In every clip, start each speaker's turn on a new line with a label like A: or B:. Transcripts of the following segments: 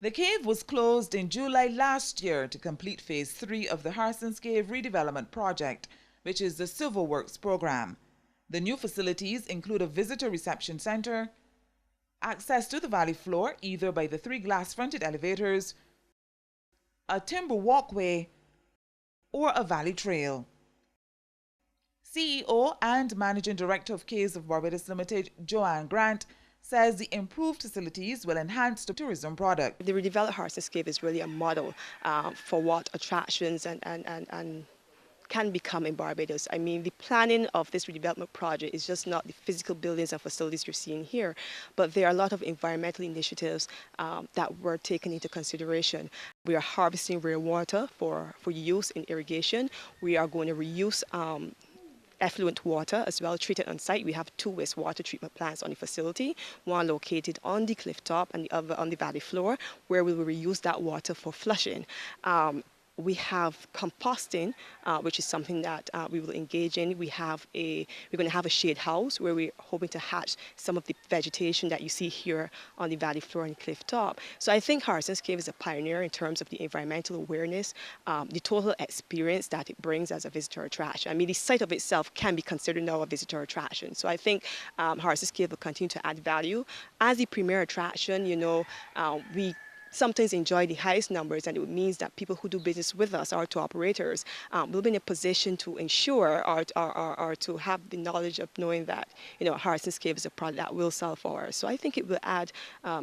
A: The cave was closed in July last year to complete Phase 3 of the Harsons Cave redevelopment project, which is the Civil Works program. The new facilities include a visitor reception center, access to the valley floor either by the 3 glass-fronted elevators, a timber walkway, or a valley trail. CEO and Managing Director of Caves of Barbados Limited, Joanne Grant, says the improved facilities will enhance the tourism product.
B: The redeveloped Harsons Cave is really a model for what attractions and can become in Barbados. I mean, the planning of this redevelopment project is just not the physical buildings and facilities you're seeing here, but there are a lot of environmental initiatives that were taken into consideration. We are harvesting rainwater for use in irrigation. We are going to reuse effluent water as well, treated on site. We have 2 wastewater treatment plants on the facility, one located on the cliff top and the other on the valley floor, where we will reuse that water for flushing. We have composting, which is something that we will engage in. We're going to have a shade house where we're hoping to hatch some of the vegetation that you see here on the valley floor and cliff top. So I think Harsons Cave is a pioneer in terms of the environmental awareness, the total experience that it brings as a visitor attraction. I mean, the site of itself can be considered now a visitor attraction. So I think Harsons Cave will continue to add value. As the premier attraction, you know, we sometimes enjoy the highest numbers, and it means that people who do business with us, our tour operators, will be in a position to ensure or to have the knowledge of knowing that, you know, Harsons Cave is a product that will sell for us. So I think it will add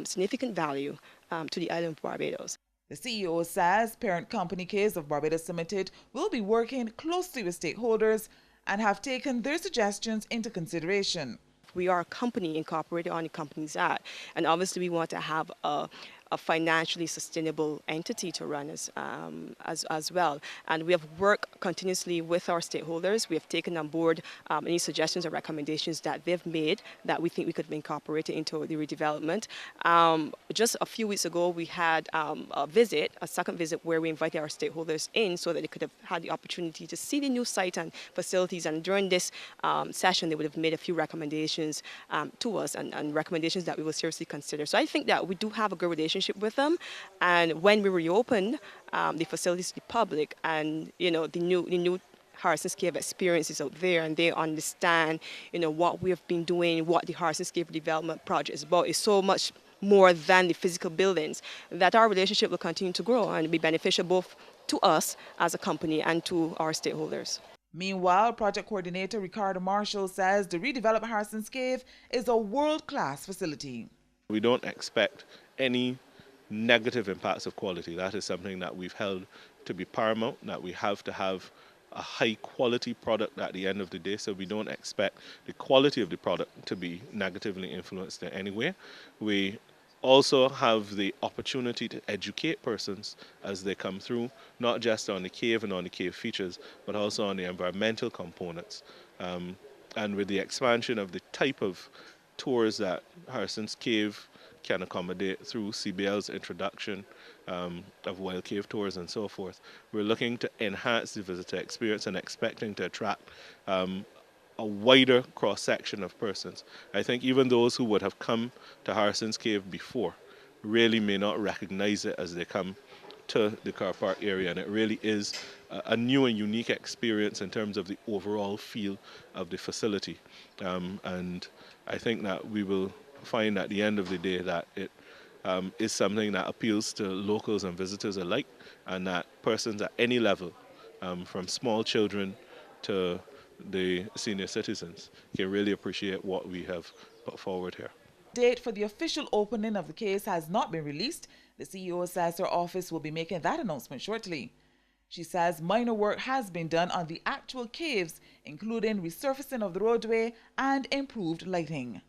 B: significant value to the island of Barbados.
A: The CEO says parent company Caves of Barbados Limited will be working closely with stakeholders and have taken their suggestions into consideration.
B: We are a company incorporated on the Companies Act, and obviously we want to have a financially sustainable entity to run as well. And we have worked continuously with our stakeholders. We have taken on board any suggestions or recommendations that they've made that we think we could incorporate into the redevelopment. Just a few weeks ago, we had a second visit, where we invited our stakeholders in so that they could have had the opportunity to see the new site and facilities. And during this session, they would have made a few recommendations to us, and recommendations that we will seriously consider. So I think that we do have a good relationship with them, and when we reopen the facilities to the public, and you know, the new Harsons Cave experience is out there, and they understand, you know, what we have been doing, what the Harsons Cave development project is about, is so much more than the physical buildings, that our relationship will continue to grow and be beneficial both to us as a company and to our stakeholders.
A: Meanwhile, project coordinator Ricardo Marshall says the redeveloped Harsons Cave is a world-class facility.
C: We don't expect any negative impacts of quality. That is something that we've held to be paramount, that we have to have a high quality product at the end of the day, so we don't expect the quality of the product to be negatively influenced in any way. We also have the opportunity to educate persons as they come through, not just on the cave and on the cave features, but also on the environmental components. And with the expansion of the type of tours that Harsons Cave can accommodate through CBL's introduction of wild cave tours and so forth, we're looking to enhance the visitor experience and expecting to attract a wider cross-section of persons. I think even those who would have come to Harsons Cave before really may not recognize it as they come to the car park area, and it really is a new and unique experience in terms of the overall feel of the facility. And I think that we will find at the end of the day that it is something that appeals to locals and visitors alike, and that persons at any level, from small children to the senior citizens, can really appreciate what we have put forward here.
A: Date for the official opening of the case has not been released. The CEO says her office will be making that announcement shortly. She says minor work has been done on the actual caves, including resurfacing of the roadway and improved lighting.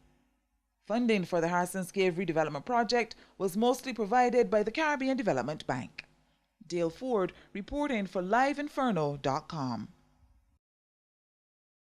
A: Funding for the Harsons Cave redevelopment project was mostly provided by the Caribbean Development Bank. Dale Ford reporting for LiveInferno.com.